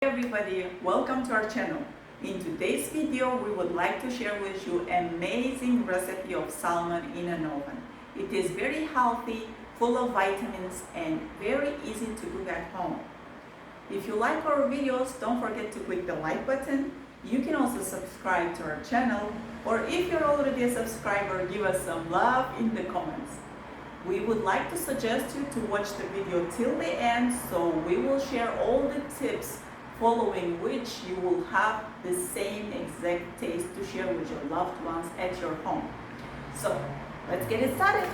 Hey everybody, welcome to our channel. In today's video, we would like to share with you an amazing recipe of salmon in an oven. It is very healthy, full of vitamins, and very easy to cook at home. If you like our videos, don't forget to click the like button. You can also subscribe to our channel, or if you're already a subscriber, give us some love in the comments. We would like to suggest you to watch the video till the end, so we will share all the tips following which you will have the same exact taste to share with your loved ones at your home. So let's get it started.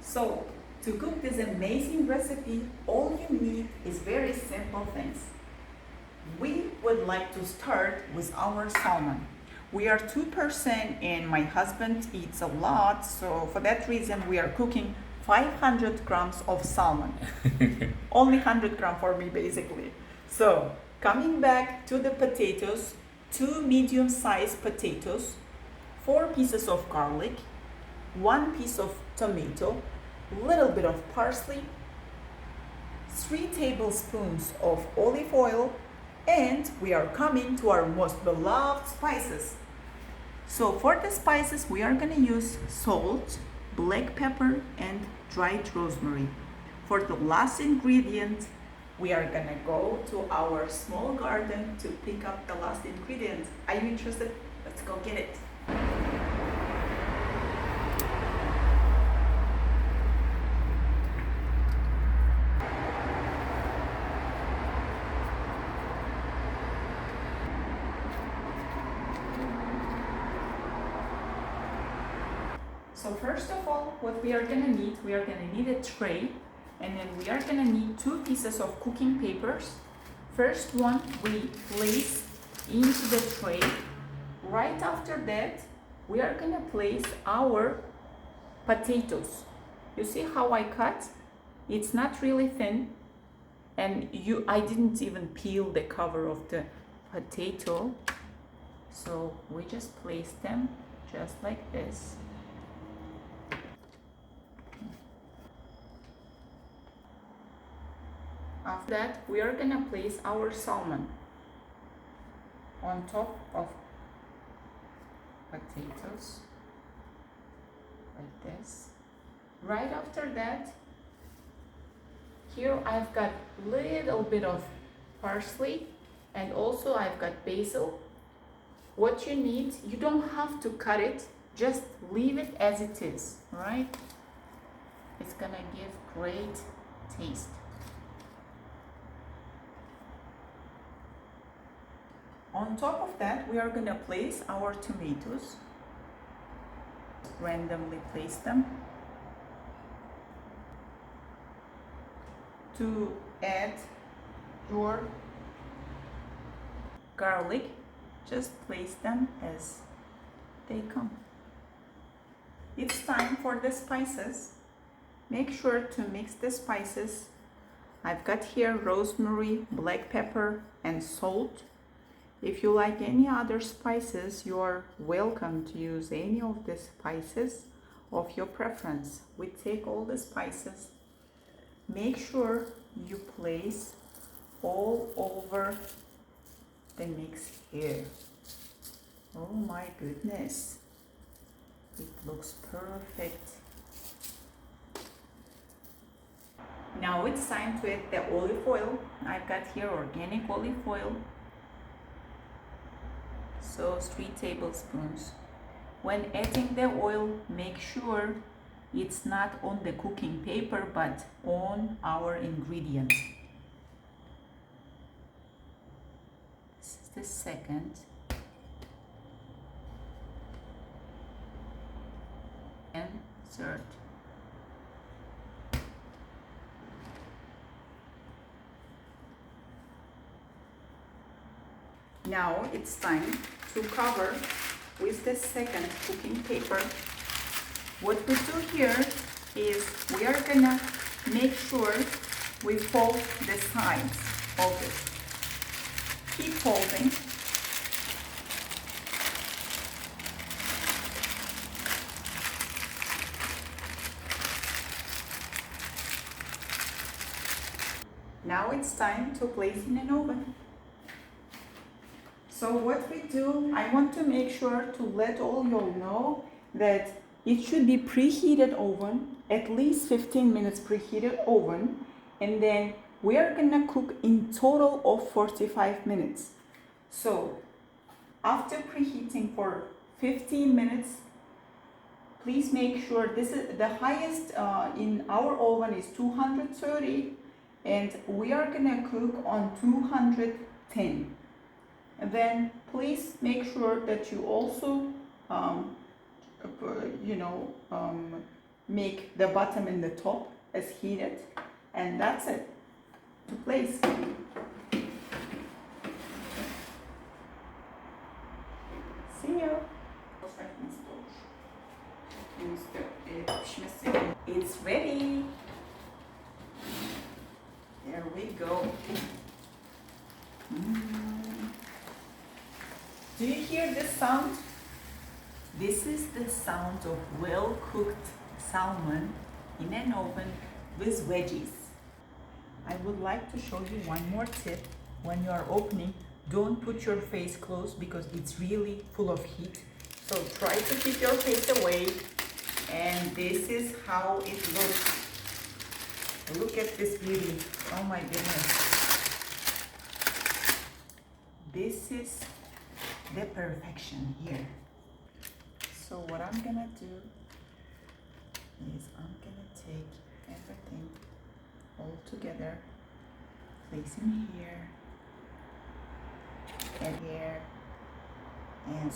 So to cook this amazing recipe, all you need is very simple things. We would like to start with our salmon. We are 2% and my husband eats a lot, so for that reason we are cooking 500 grams of salmon. Only 100 grams for me basically. So coming back to the potatoes, 2 medium-sized potatoes, 4 pieces of garlic, 1 piece of tomato, little bit of parsley, 3 tablespoons of olive oil, and we are coming to our most beloved spices. So for the spices, we are gonna use salt, black pepper, and dried rosemary. For the last ingredient, we are gonna go to our small garden to pick up the last ingredient. Are you interested? Let's go get it. So first of all, what we are gonna need a tray, and then we are gonna need 2 pieces of cooking papers. First one we place into the tray. Right after that, we are gonna place our potatoes. You see how I cut? It's not really thin, and I didn't even peel the cover of the potato. So we just place them just like this. After that, we are gonna place our salmon on top of potatoes like this. Right after that, here I've got little bit of parsley, and also I've got basil. What you need, you don't have to cut it, just leave it as it is, right? It's gonna give great taste. On top of that, we are going to place our tomatoes. Randomly place them. To add your garlic, just place them as they come. It's time for the spices. Make sure to mix the spices. I've got here rosemary, black pepper, and salt. If you like any other spices, you are welcome to use any of the spices of your preference. We take all the spices. Make sure you place all over the mix here. Oh my goodness, it looks perfect. Now it's time to add the olive oil. I've got here organic olive oil. So 3 tablespoons. When adding the oil, make sure it's not on the cooking paper but on our ingredient. This is the second. And third. Now it's time to cover with the second cooking paper. What we do here is we are gonna make sure we fold the sides of it. Keep folding. Now it's it's time to place in an oven. So what we do, I want to make sure to let all y'all know that it should be preheated oven, at least 15 minutes preheated oven, and then we are gonna cook in total of 45 minutes. So after preheating for 15 minutes, please make sure this is the highest in our oven is 230, and we are gonna cook on 210. And then please make sure that you also make the bottom and the top as heated, and that's it. To place. See you. It's ready. There we go. Do you hear this sound? This is the sound of well-cooked salmon in an oven with veggies. I would like to show you one more tip. When you are opening, don't put your face close because it's really full of heat. So try to keep your face away. And this is how it looks. Look at this beauty. Oh my goodness. This is the perfection here. So what I'm gonna do is I'm gonna take everything all together, place in here and here, and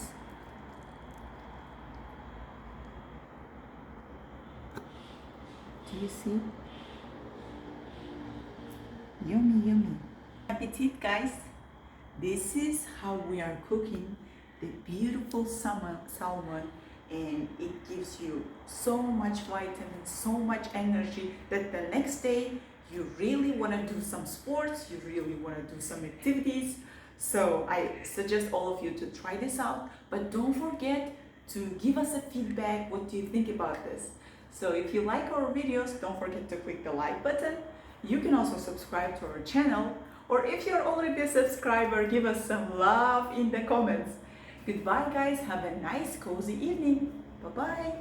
do you see? Yummy, yummy. Appetit, guys. This is how we are cooking the beautiful salmon, and it gives you so much vitamins, so much energy that the next day you really want to do some sports, you really want to do some activities. So I suggest all of you to try this out, but don't forget to give us a feedback. What do you think about this? So if you like our videos, don't forget to click the like button. You can also subscribe to our channel, or if you're already a subscriber, give us some love in the comments. Goodbye guys, have a nice cozy evening. Bye bye.